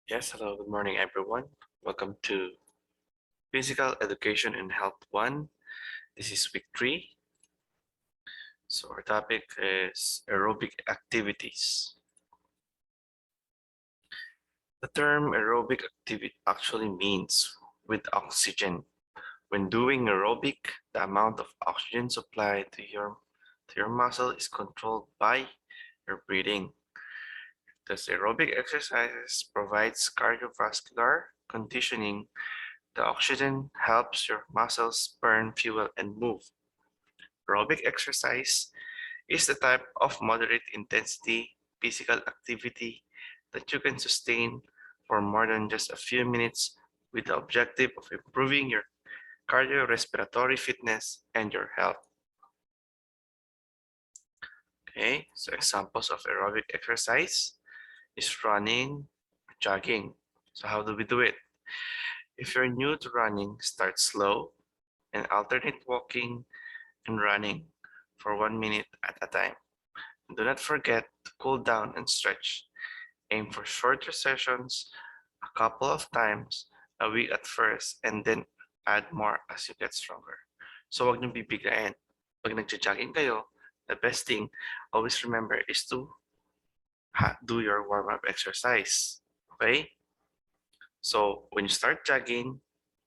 Yes, hello, good morning, everyone. Welcome to Physical Education and Health 1. This is week 3. So, our topic is aerobic activities. The term aerobic activity actually means with oxygen. When doing aerobic, the amount of oxygen supplied to your muscle is controlled by your breathing. Thus, aerobic exercises provides cardiovascular conditioning. The oxygen helps your muscles burn fuel and move. Aerobic exercise is the type of moderate intensity physical activity that you can sustain for more than just a few minutes with the objective of improving your cardiorespiratory fitness and your health. Okay, so examples of aerobic exercise is running, jogging. So how do we do it? If you're new to running, start slow and alternate walking and running for 1 minute at a time. Do not forget to cool down and stretch. Aim for shorter sessions a couple of times a week at first and then add more as you get stronger. So wag niyong bibiglain. Pag nagja-jogging kayo, the best thing always remember is to do your warm-up exercise. Okay? So when you start jogging,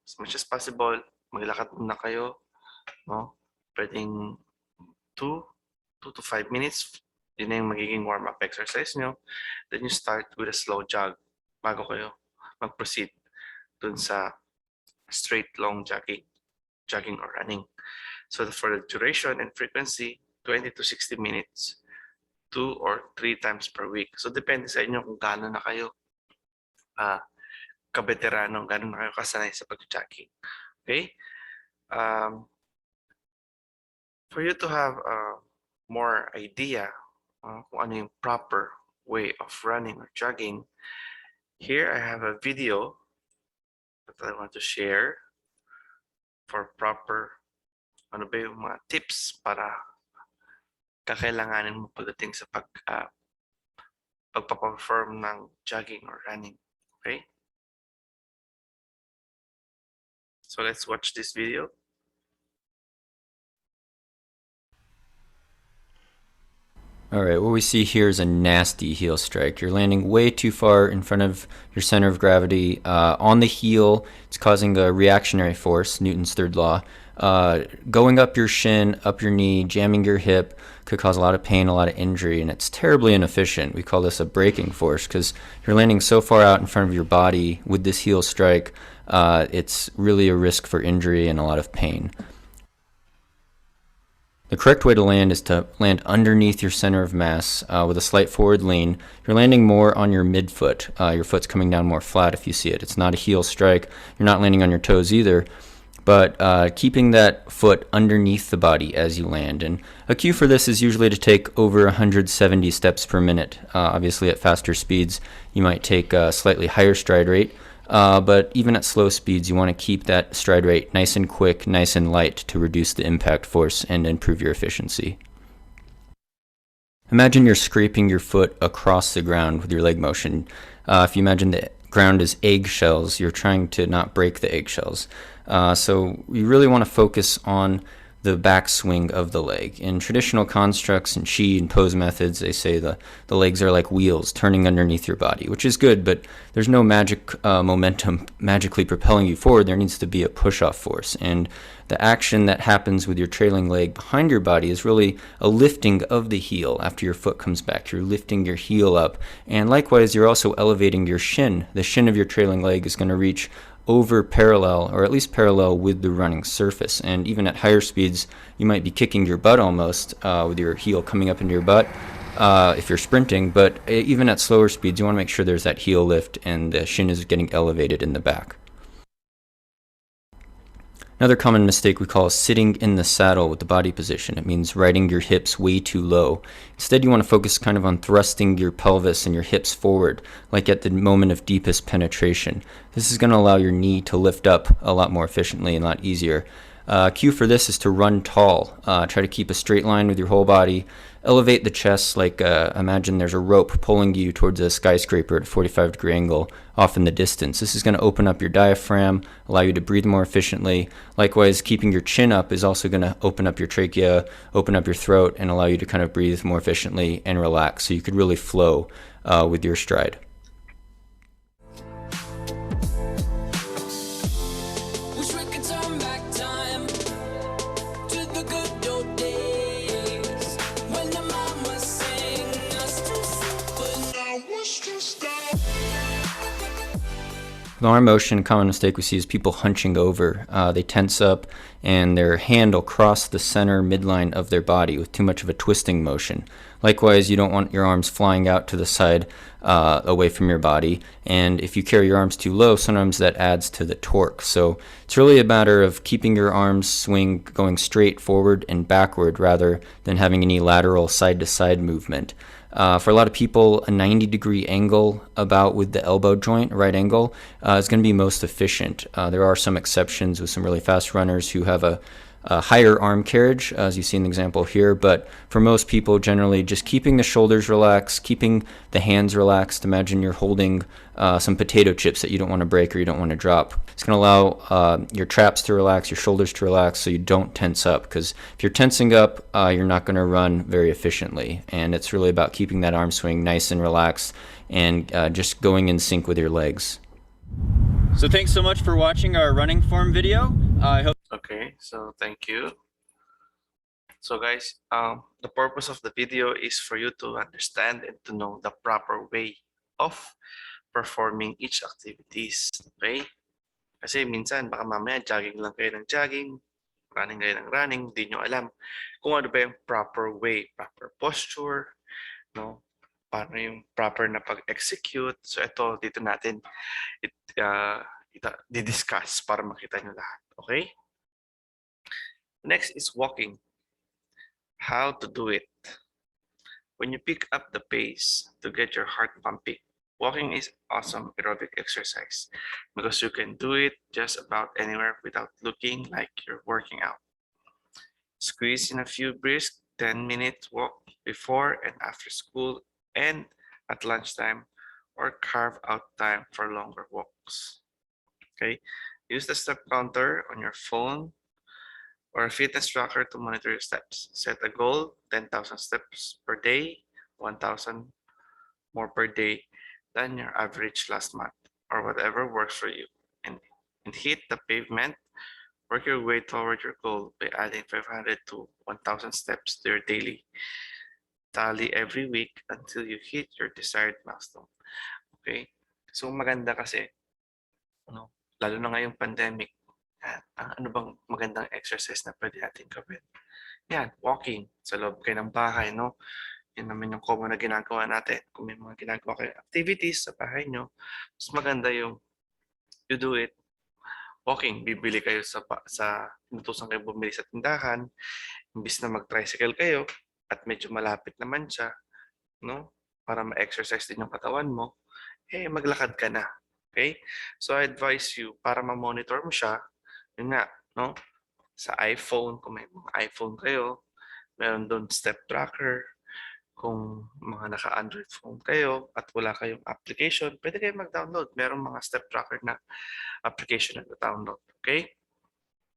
as much as possible, maglakad muna kayo, no? Pwedeng 2 2 to 5 minutes. Yun na yung magiging warm-up exercise nyo. Then you start with a slow jog bago kayo mag-proceed dun sa straight long jogging or running. So for the duration and frequency, 20 to 60 minutes, 2 or 3 times per week. So depende sa inyo kung gaano na kayo kabeterano, gaano na kayo kasanay sa pag-jogging. Okay? For you to have more idea kung ano yung proper way of running or jogging, here I have a video that I want to share for proper ano ba yung mga tips para kakailanganin mo pagdating sa pagpaperform ng jogging or running. Okay? So let's watch this video. All right, what we see here is a nasty heel strike. You're landing way too far in front of your center of gravity. On the heel, it's causing a reactionary force, Newton's third law. Going up your shin, up your knee, jamming your hip could cause a lot of pain, a lot of injury, and it's terribly inefficient. We call this a braking force because you're landing so far out in front of your body with this heel strike. It's really a risk for injury and a lot of pain. The correct way to land is to land underneath your center of mass with a slight forward lean. You're landing more on your midfoot. Your foot's coming down more flat if you see it. It's not a heel strike. You're not landing on your toes either, but keeping that foot underneath the body as you land. And a cue for this is usually to take over 170 steps per minute. Obviously, at faster speeds, you might take a slightly higher stride rate. But even at slow speeds, you want to keep that stride rate nice and quick, nice and light to reduce the impact force and improve your efficiency. Imagine you're scraping your foot across the ground with your leg motion. If you imagine the ground is eggshells, you're trying to not break the eggshells. So you really want to focus on the backswing of the leg. In traditional constructs and chi and pose methods, they say the legs are like wheels turning underneath your body, which is good, but there's no magic momentum magically propelling you forward. There needs to be a push-off force. And the action that happens with your trailing leg behind your body is really a lifting of the heel after your foot comes back. You're lifting your heel up. And likewise, you're also elevating your shin. The shin of your trailing leg is going to reach over parallel, or at least parallel with the running surface. And even at higher speeds, you might be kicking your butt almost with your heel coming up into your butt if you're sprinting. But even at slower speeds, you want to make sure there's that heel lift and the shin is getting elevated in the back. Another common mistake we call sitting in the saddle with the body position. It means riding your hips way too low. Instead, you want to focus kind of on thrusting your pelvis and your hips forward, like at the moment of deepest penetration. This is going to allow your knee to lift up a lot more efficiently and a lot easier. Cue for this is to run tall. Try to keep a straight line with your whole body. elevate the chest like imagine there's a rope pulling you towards a skyscraper at a 45-degree angle off in the distance. This is going to open up your diaphragm, allow you to breathe more efficiently. Likewise, keeping your chin up is also going to open up your trachea, open up your throat, and allow you to kind of breathe more efficiently and relax, so you could really flow with your stride. Wish we could turn back time to the good old days when the mama sang us to sleep, but now wish to stop. With arm motion, a common mistake we see is people hunching over. They tense up and their hand will cross the center midline of their body with too much of a twisting motion. Likewise, you don't want your arms flying out to the side away from your body. And if you carry your arms too low, sometimes that adds to the torque. So it's really a matter of keeping your arms swing going straight forward and backward rather than having any lateral side-to-side movement. For a lot of people, a 90-degree angle about with the elbow joint, right angle, is going to be most efficient. There are some exceptions with some really fast runners who have a higher arm carriage, as you see in the example here, but for most people, generally just keeping the shoulders relaxed, keeping the hands relaxed. Imagine you're holding some potato chips that you don't want to break or you don't want to drop. It's going to allow your traps to relax, your shoulders to relax, so you don't tense up, because if you're tensing up, you're not going to run very efficiently, and it's really about keeping that arm swing nice and relaxed and just going in sync with your legs. So thanks so much for watching our running form video. I hope. Okay, so thank you. So guys, the purpose of the video is for you to understand and to know the proper way of performing each activities. Okay? Kasi minsan, baka mamaya jogging lang kayo ng jogging, running kayo ng running, hindi nyo alam kung ano ba yung proper way, proper posture, no? Paano yung proper na pag-execute. So ito, dito natin di-discuss para makita nyo lahat. Okay? Next is walking. How to do it. When you pick up the pace to get your heart pumping, walking is awesome aerobic exercise because you can do it just about anywhere without looking like you're working out. Squeeze in a few brisk 10-minute walk before and after school and at lunchtime, or carve out time for longer walks. Okay, use the step counter on your phone or a fitness tracker to monitor your steps. Set a goal, 10,000 steps per day, 1,000 more per day than your average last month, or whatever works for you. And hit the pavement. Work your way toward your goal by adding 500 to 1,000 steps to your daily tally every week until you hit your desired milestone. Okay? So maganda kasi, lalo na ngayong pandemic, ano bang magandang exercise na pwede natin gawin? Yan, walking sa loob kayo ng bahay, no? Yan naman yung common na ginagawa natin. Kung may mga ginagawa kayong activities sa bahay nyo, mas maganda yung you do it walking. Bibili kayo inutusan kayo bumili sa tindahan, imbis na mag-tricycle kayo at medyo malapit naman siya, no? Para ma-exercise din yung katawan mo, maglakad ka na. Okay? So I advise you, para ma-monitor mo siya, yun nga, no? Sa iPhone, kung may mga iPhone kayo, meron doon step tracker. Kung mga naka-Android phone kayo at wala kayong application, pwede kayo mag-download. Meron mga step tracker na application na download. Okay?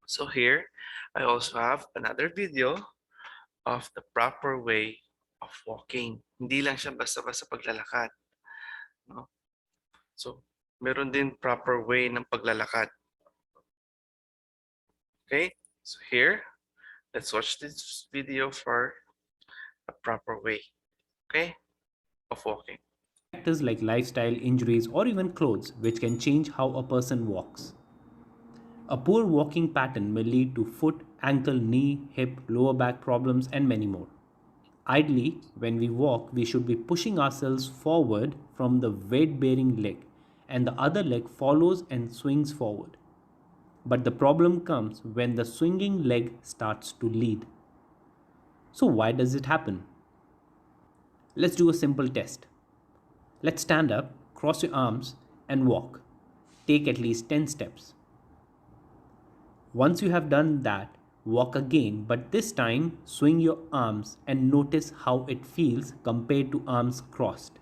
So here, I also have another video of the proper way of walking. Hindi lang siya basta-basta paglalakad. No? So, meron din proper way ng paglalakad. Okay? So here, let's watch this video for a proper way, okay, of walking. Factors like lifestyle, injuries, or even clothes, which can change how a person walks. A poor walking pattern may lead to foot, ankle, knee, hip, lower back problems, and many more. Ideally, when we walk, we should be pushing ourselves forward from the weight-bearing leg, and the other leg follows and swings forward. But the problem comes when the swinging leg starts to lead. So why does it happen? Let's do a simple test. Let's stand up, cross your arms, and walk. Take at least 10 steps. Once you have done that, Walk again, but this time swing your arms and notice how it feels compared to arms crossed.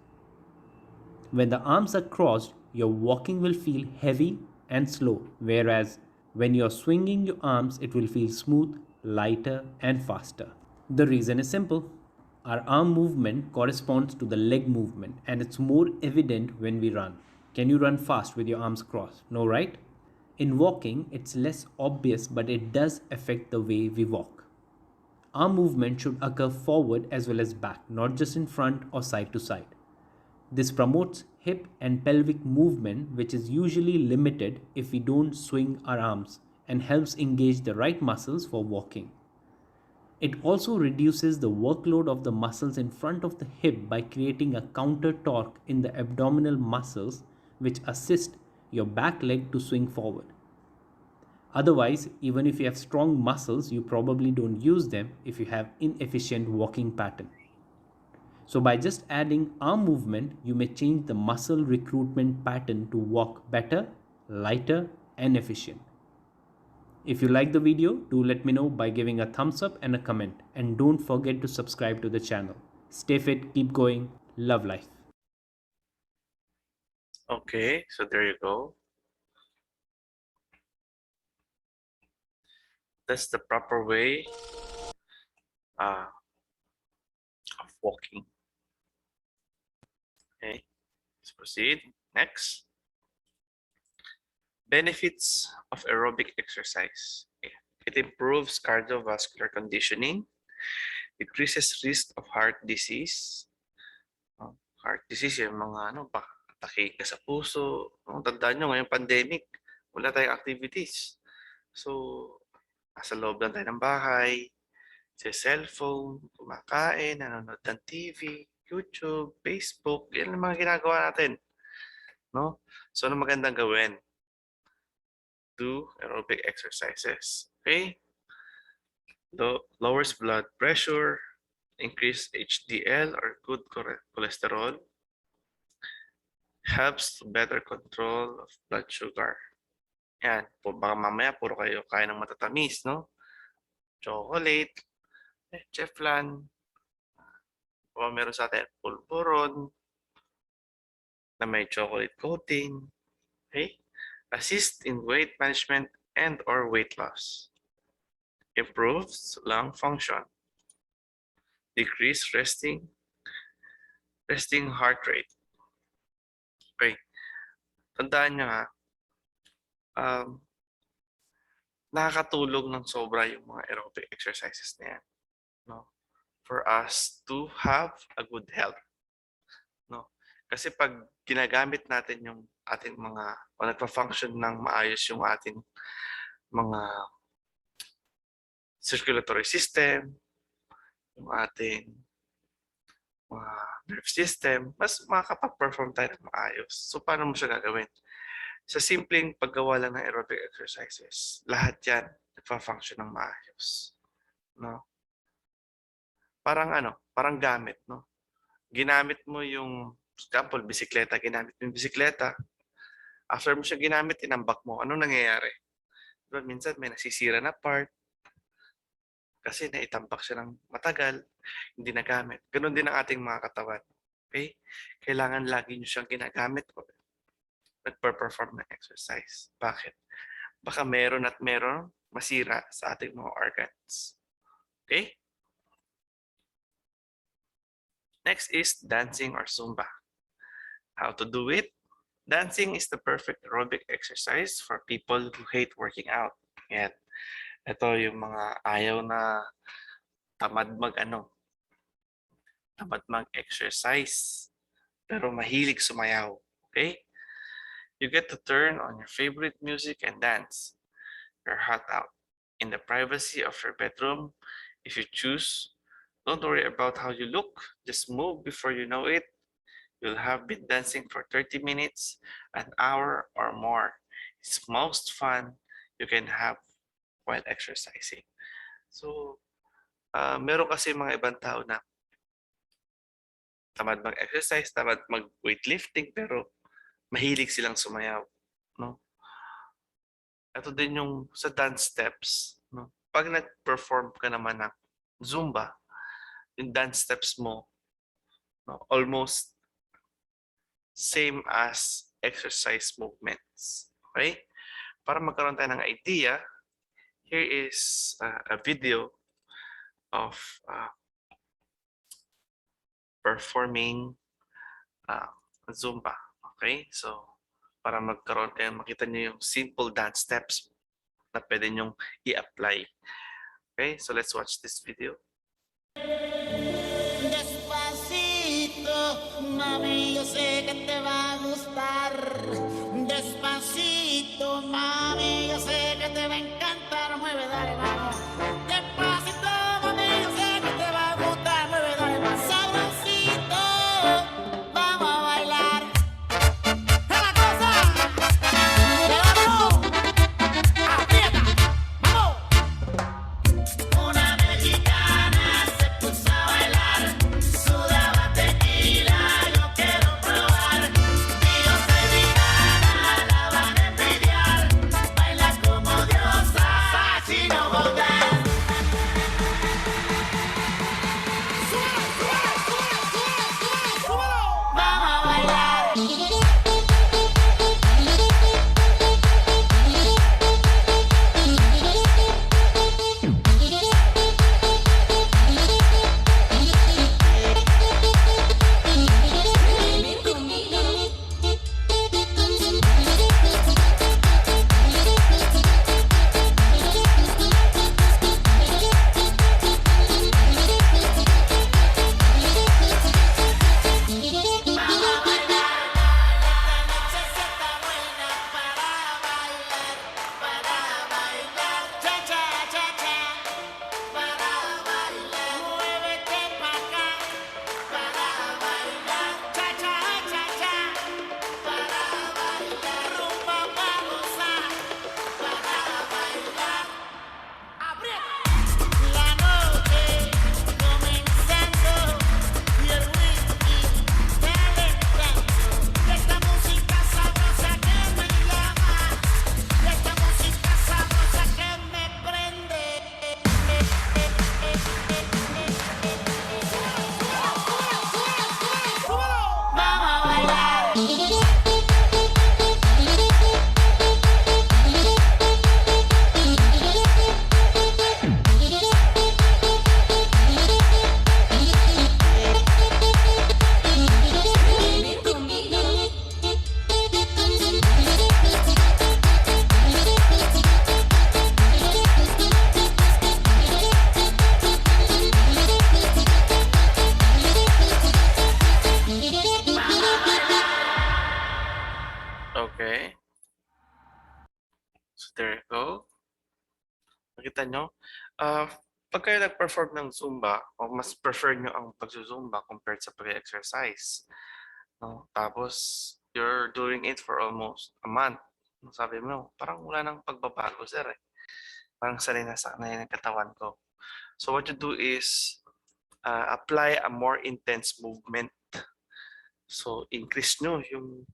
When the arms are crossed, your walking will feel heavy and slow, whereas when you're swinging your arms, it will feel smooth, lighter, and faster. The reason is simple. Our arm movement corresponds to the leg movement, and it's more evident when we run. Can you run fast with your arms crossed? No, right? In walking, it's less obvious, but it does affect the way we walk. Arm movement should occur forward as well as back, not just in front or side to side. This promotes hip and pelvic movement, which is usually limited if we don't swing our arms, and helps engage the right muscles for walking. It also reduces the workload of the muscles in front of the hip by creating a counter torque in the abdominal muscles, which assist your back leg to swing forward. Otherwise, even if you have strong muscles, you probably don't use them if you have inefficient walking pattern. So by just adding arm movement, you may change the muscle recruitment pattern to walk better, lighter, and efficient. If you like the video, do let me know by giving a thumbs up and a comment. And don't forget to subscribe to the channel. Stay fit, keep going, love life. Okay, so there you go. That's the proper way of walking. Okay, let's proceed. Next. Benefits of aerobic exercise. Okay. It improves cardiovascular conditioning, decreases risk of heart disease. Heart disease, yung mga atake ka sa puso. Tandaan nyo, ngayong pandemic, wala tayong activities. So, nasa loob lang tayo ng bahay, sa cellphone, kumakain, nanonood ng TV, YouTube, Facebook, yan ang mga ginagawa natin. No? So, ano magandang gawin? Do aerobic exercises. Okay? Lowers blood pressure, increase HDL or good cholesterol, helps to better control of blood sugar. Yan, baka mamaya puro kayo kain ng matatamis, no? Chocolate, Cheflan, o meron sa atin pulburon na may chocolate coating. Okay? Assist in weight management and or weight loss. Improves lung function. Decrease resting heart rate. Okay. Tandaan nyo ha, nakakatulong ng sobra yung mga aerobic exercises na yan. No? For us to have a good health. No? Kasi pag ginagamit natin yung ating mga, o nagpa-function ng maayos yung ating mga circulatory system, yung ating mga nerve system, mas makakapag-perform tayo ng maayos. So, paano mo siya gagawin? Sa simpleng paggawa lang ng aerobic exercises, lahat yan nagpa-function ng maayos. No? Parang gamit, no? Ginamit mo yung, for example, bisikleta, ginamit mo yung bisikleta. After mo siya ginamit, inambak mo. Anong nangyayari? Diba, minsan may nasisira na part kasi naitambak siya ng matagal, hindi nagamit. Ganon din ang ating mga katawan. Okay? Kailangan lagi nyo siyang ginagamit o nagper-perform ng exercise. Bakit? Baka meron at meron masira sa ating mga organs. Okay? Next is dancing or Zumba. How to do it? Dancing is the perfect aerobic exercise for people who hate working out. Yan. Ito yung mga ayaw na tamad mag-exercise pero mahilig sumayaw. Okay? You get to turn on your favorite music and dance your heart out in the privacy of your bedroom if you choose. Don't worry about how you look. Just move before you know it. You'll have been dancing for 30 minutes, an hour, or more. It's most fun you can have while exercising. So, meron kasi mga ibang tao na tamad mag-exercise, tamad mag-weightlifting, pero mahilig silang sumayaw. No? Ito din yung sa dance steps. No? pag nag-perform ka naman ng Zumba, yung dance steps mo, no, almost same as exercise movements. Okay? Para magkaroon tayo ng idea, here is a video of performing Zumba. Okay? So, para magkaroon kayo, makita nyo yung simple dance steps na pwede nyong i-apply. Okay? So, let's watch this video. Despacito, mami, yo sé que te va a gustar. Despacito, mami, yo sé que te va a encantar. Mueve, dale, vamos. Despacito, mami, yo sé que te va a gustar. Mueve, dale, más sabrosito. Vamos a bailar. ¡Es la cosa! ¡Levántalo! ¡Aprieta! ¡Vamos! Una mexicana se puso a bailar, sudaba tequila, yo quiero probar. Y yo soy vegana, la van a envidiar. Baila como diosa, así no volver. ¡Súbelo, súbelo, súbelo, súbelo, súbelo! ¡Vamos a bailar! La noche comenzando y el whisky calentando. Y esta música sabrosa que me llama, y esta música sabrosa que me prende. ¡Súbelo! ¡Vamos a bailar! Okay. So, there you go. Nakita nyo? Pag kayo nag-perform ng Zumba, o mas prefer nyo ang pag-Zumba compared sa pag-exercise. No? Tapos, you're doing it for almost a month. Sabi mo, parang wala nang pagbabago, sir. Eh. Parang sanay na sanay ng katawan ko. So, what you do is, apply a more intense movement. So, increase nyo yung,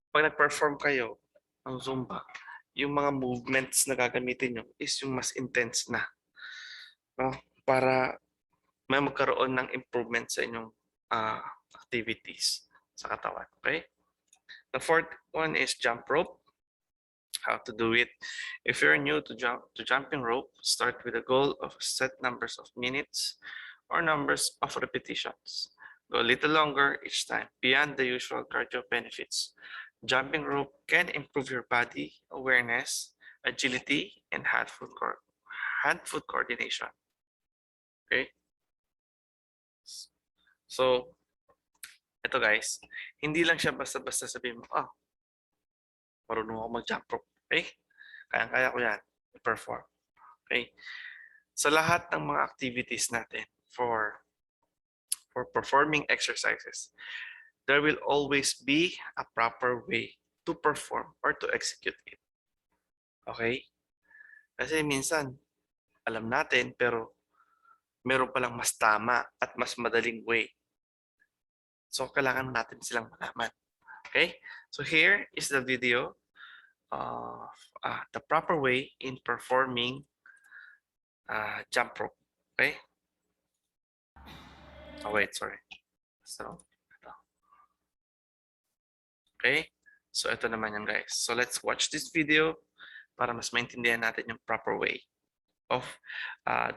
pag nag-perform kayo ng Zumba, yung mga movements na gagamitin nyo is yung mas intense na. No? Para may magkaroon ng improvement sa inyong activities sa katawan. Okay? The fourth one is jump rope. How to do it. If you're new to jumping rope, start with a goal of set numbers of minutes or numbers of repetitions. Go a little longer each time beyond the usual cardio benefits. Jumping rope can improve your body awareness, agility, and hand-foot coordination. Okay? So, ito guys, hindi lang siya basta-basta sabihin mo, marunong ako mag-jump rope. Okay? Kaya-kaya ko yan. I-perform. Okay? Sa lahat ng mga activities natin for performing exercises, there will always be a proper way to perform or to execute it. Okay? Kasi minsan, alam natin, pero meron palang mas tama at mas madaling way. So, kailangan natin silang malaman. Okay? So, here is the video of the proper way in performing jump rope. Okay? Oh, wait, sorry. So, ito. Okay? So, ito naman yan, guys. So, let's watch this video para mas maintindihan natin yung proper way of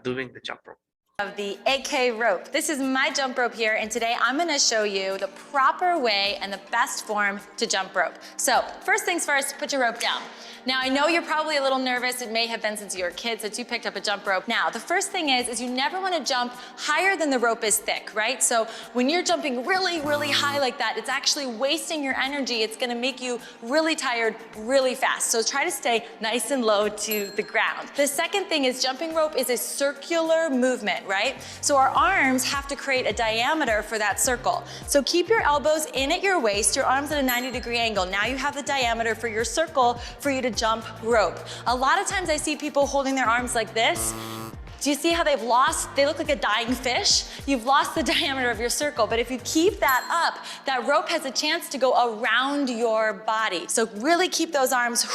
doing the jump rope. Of the AK rope. This is my jump rope here, and today I'm gonna show you the proper way and the best form to jump rope. So, first things first, put your rope down. Now, I know you're probably a little nervous. It may have been since you were a kid since you picked up a jump rope. Now, the first thing is you never wanna jump higher than the rope is thick, right? So when you're jumping really, really high like that, it's actually wasting your energy. It's gonna make you really tired really fast. So try to stay nice and low to the ground. The second thing is jumping rope is a circular movement, right? So our arms have to create a diameter for that circle. So keep your elbows in at your waist, your arms at a 90-degree angle. Now you have the diameter for your circle for you to jump rope. A lot of times I see people holding their arms like this. Do you see how they look like a dying fish? You've lost the diameter of your circle, but if you keep that up, that rope has a chance to go around your body. So really keep those arms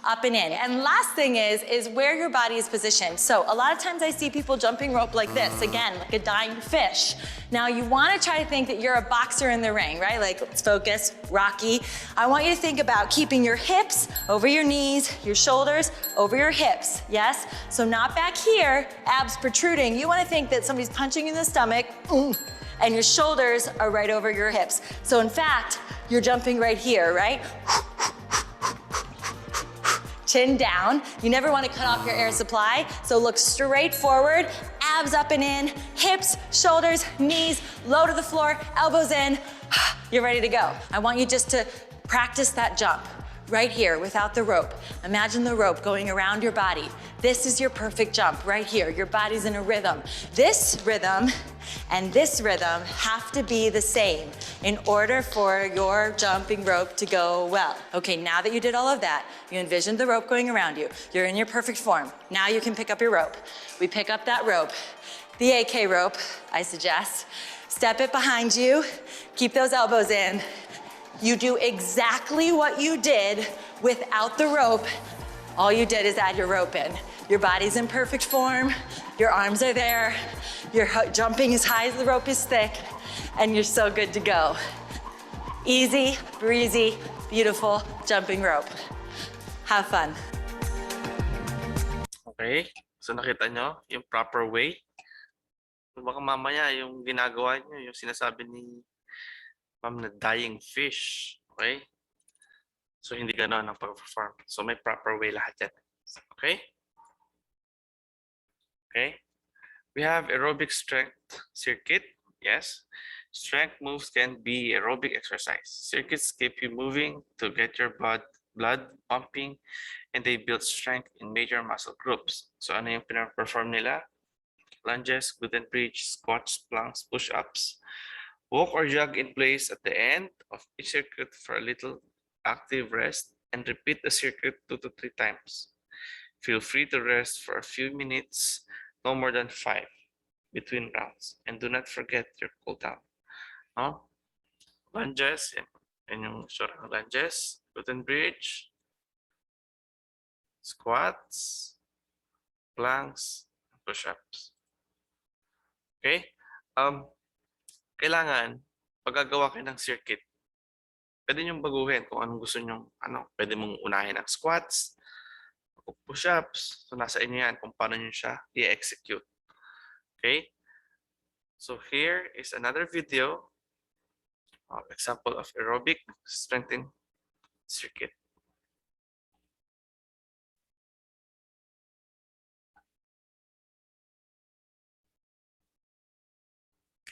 up and in. And last thing is where your body is positioned. So a lot of times I see people jumping rope like this, again, like a dying fish. Now you wanna try to think that you're a boxer in the ring, right? Like, let's focus, Rocky. I want you to think about keeping your hips over your knees, your shoulders over your hips, yes? So not back here, abs protruding. You wanna think that somebody's punching you in the stomach, and your shoulders are right over your hips. So in fact, you're jumping right here, right? Chin down. You never want to cut off your air supply, so look straight forward, abs up and in, hips, shoulders, knees, low to the floor, elbows in. You're ready to go. I want you just to practice that jump right here without the rope. Imagine the rope going around your body. This is your perfect jump right here. Your body's in a rhythm. This rhythm and this rhythm have to be the same in order for your jumping rope to go well. Okay, now that you did all of that, you envisioned the rope going around you. You're in your perfect form. Now you can pick up your rope. We pick up that rope, the AK rope, I suggest. Step it behind you. Keep those elbows in. You do exactly what you did without the rope. All you did is add your rope in. Your body's in perfect form. Your arms are there. You're jumping as high as the rope is thick, and you're so good to go. Easy, breezy, beautiful jumping rope. Have fun. Okay? So nakita nyo yung proper way? Baka mamaya yung ginagawa nyo, yung sinasabi ni Ma'am na dying fish. Okay? So hindi gano'n ang pag-perform. So may proper way lahat yan. Okay? Okay? We have aerobic strength circuit. Yes. Strength moves can be aerobic exercise. Circuits keep you moving to get your blood pumping, and they build strength in major muscle groups. So ano yung perform nila? Lunges, gluten bridge, squats, planks, push-ups. Walk or jog in place at the end of each circuit for a little active rest, and repeat the circuit 2 to 3 times. Feel free to rest for a few minutes, no more than 5 between rounds, and do not forget your cool down. Lunges, yan yung short lunges, gluten bridge, squats, planks, push-ups. Okay? Kailangan, pag gagawa kayo ng circuit, pwede nyo baguhin kung anong gusto nyo, pwede mong unahin ang squats, push-ups, so nasa inyo yan kung paano nyo siya i-execute. Okay? So here is another video of example of aerobic strengthening circuit.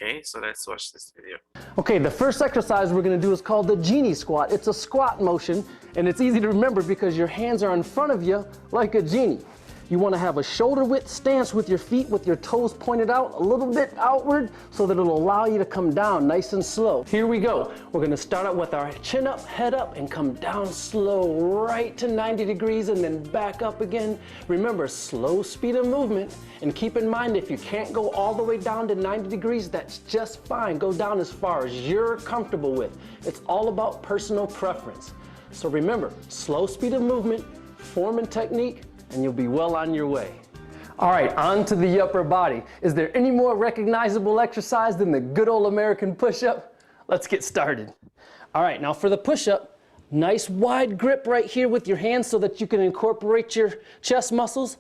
Okay, so let's watch this video. Okay, the first exercise we're going to do is called the genie squat. It's a squat motion, and it's easy to remember because your hands are in front of you like a genie. You want to have a shoulder width stance with your feet, with your toes pointed out a little bit outward so that it'll allow you to come down nice and slow. Here we go. We're going to start out with our chin up, head up, and come down slow right to 90 degrees and then back up again. Remember, slow speed of movement, and keep in mind if you can't go all the way down to 90 degrees, that's just fine. Go down as far as you're comfortable with. It's all about personal preference. So remember, slow speed of movement, form and technique, and you'll be well on your way. All right, on to the upper body. Is there any more recognizable exercise than the good old American push-up? Let's get started. All right, now for the push-up, nice wide grip right here with your hands so that you can incorporate your chest muscles.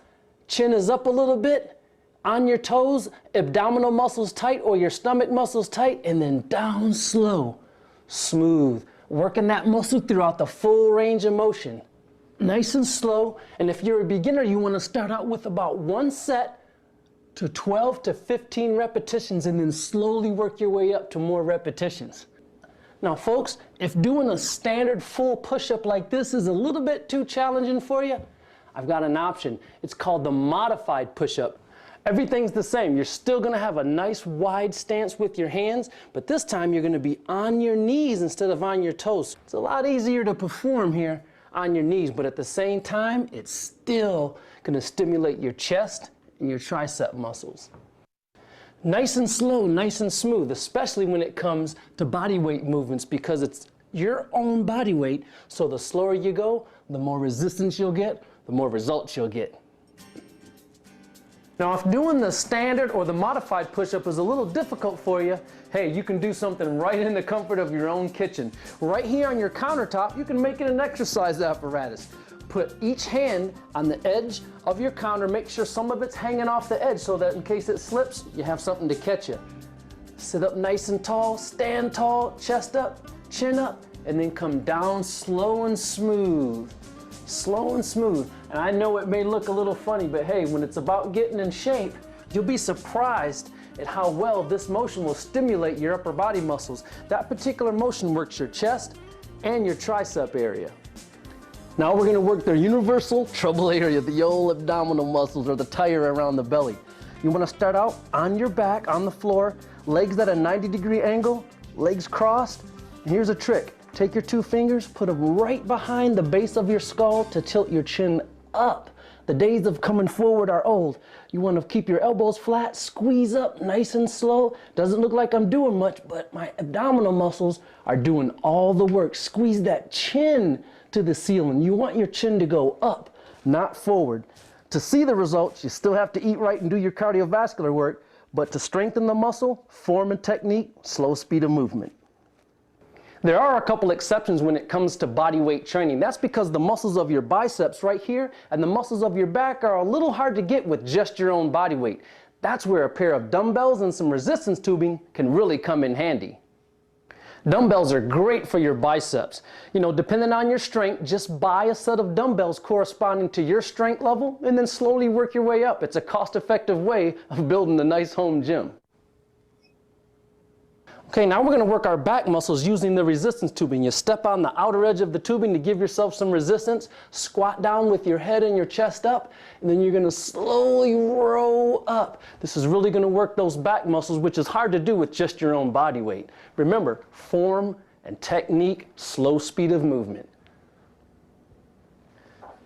Chin is up a little bit, on your toes, abdominal muscles tight or your stomach muscles tight, and then down slow, smooth. Working that muscle throughout the full range of motion. Nice and slow, and if you're a beginner, you want to start out with about 1 set to 12 to 15 repetitions and then slowly work your way up to more repetitions. Now folks, if doing a standard full push-up like this is a little bit too challenging for you, I've got an option. It's called the modified push-up. Everything's the same. You're still going to have a nice wide stance with your hands, but this time you're going to be on your knees instead of on your toes. It's a lot easier to perform here on your knees, but at the same time, it's still going to stimulate your chest and your tricep muscles. Nice and slow, nice and smooth, especially when it comes to body weight movements, because it's your own body weight, so the slower you go, the more resistance you'll get, the more results you'll get. Now, if doing the standard or the modified push-up is a little difficult for you, hey, you can do something right in the comfort of your own kitchen. Right here on your countertop, you can make it an exercise apparatus. Put each hand on the edge of your counter, make sure some of it's hanging off the edge so that in case it slips, you have something to catch you. Sit up nice and tall, stand tall, chest up, chin up, and then come down slow and smooth. Slow and smooth. And I know it may look a little funny, but hey, when it's about getting in shape, you'll be surprised at how well this motion will stimulate your upper body muscles. That particular motion works your chest and your tricep area. Now we're gonna work the universal trouble area, the old abdominal muscles or the tire around the belly. You wanna start out on your back, on the floor, legs at a 90-degree angle, legs crossed. And here's a trick. Take your 2 fingers, put them right behind the base of your skull to tilt your chin up. The days of coming forward are old. You want to keep your elbows flat, squeeze up nice and slow. Doesn't look like I'm doing much, but my abdominal muscles are doing all the work. Squeeze that chin to the ceiling. You want your chin to go up, not forward. To see the results, you still have to eat right and do your cardiovascular work, but to strengthen the muscle, form and technique, slow speed of movement. There are a couple exceptions when it comes to body weight training. That's because the muscles of your biceps right here and the muscles of your back are a little hard to get with just your own body weight. That's where a pair of dumbbells and some resistance tubing can really come in handy. Dumbbells are great for your biceps. You know, depending on your strength, just buy a set of dumbbells corresponding to your strength level and then slowly work your way up. It's a cost-effective way of building a nice home gym. Okay, now we're going to work our back muscles using the resistance tubing. You step on the outer edge of the tubing to give yourself some resistance, squat down with your head and your chest up, and then you're going to slowly roll up. This is really going to work those back muscles, which is hard to do with just your own body weight. Remember, form and technique, slow speed of movement.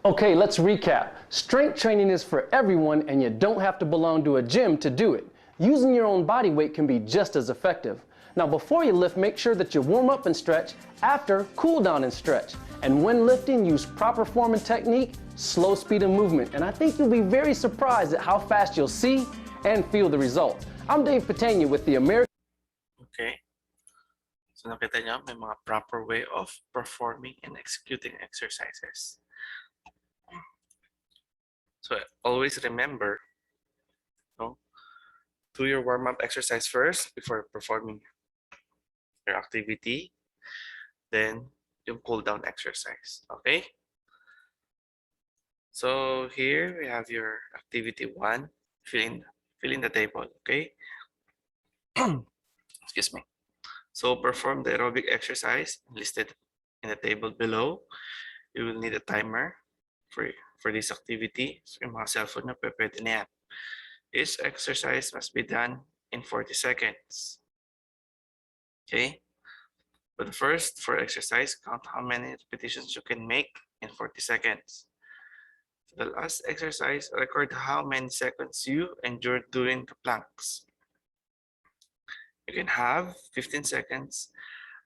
Okay, let's recap. Strength training is for everyone, and you don't have to belong to a gym to do it. Using your own body weight can be just as effective. Now before you lift, make sure that you warm up and stretch. After, cool down and stretch. And when lifting, use proper form and technique, slow speed of movement. And I think you'll be very surprised at how fast you'll see and feel the results. I'm Dave Patania with the American... Okay. So nakita nyo, may mga proper way of performing and executing exercises. So always remember, do your warm-up exercise first before performing your activity, then yung cool down exercise. Okay, so here we have your activity 1, fill in the table. Okay. Excuse me. So perform the aerobic exercise listed in the table below. You will need a timer for this activity. So yung mga cellphone nyo, pwede na yan. Each exercise must be done in 40 seconds. Okay, but first, for exercise, count how many repetitions you can make in 40 seconds. For the last exercise, record how many seconds you endured doing the planks. You can have 15 seconds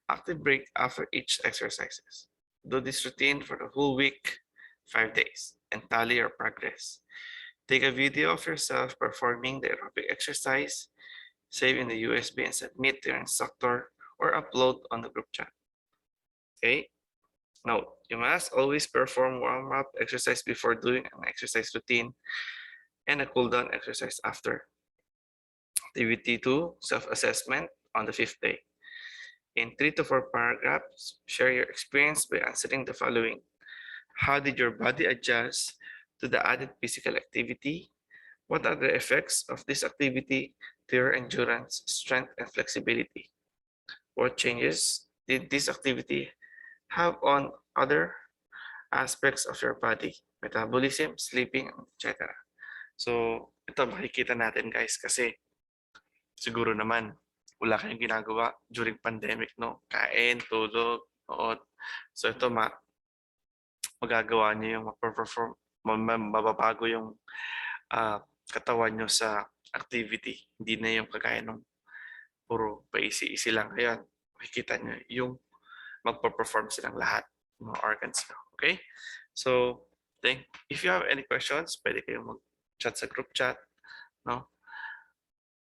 active break after each exercises. Do this routine for the whole week, 5 days, and tally your progress. Take a video of yourself performing the aerobic exercise, save in the USB and submit to your instructor or upload on the group chat. Okay? Note, you must always perform warm-up exercise before doing an exercise routine and a cool-down exercise after. Activity 2, self-assessment on the 5th day. In 3 to 4 paragraphs, share your experience by answering the following. How did your body adjust to the added physical activity? What are the effects of this activity to your endurance, strength, and flexibility? What changes did this activity have on other aspects of your body, metabolism, sleeping, etc. So, ito makikita natin guys kasi siguro naman wala kayong ginagawa during pandemic, no? Kain, tulog, nood. So, ito magagawa niyo yung ma-perform, mababago yung katawan nyo sa activity. Hindi na yung kagaya nung puro paisi-isi lang. Ngayon, makikita nyo yung magpa-perform silang lahat ng mga organs nyo. Okay? So, if you have any questions, pwede kayong mag-chat sa group chat. No?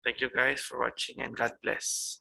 Thank you guys for watching and God bless.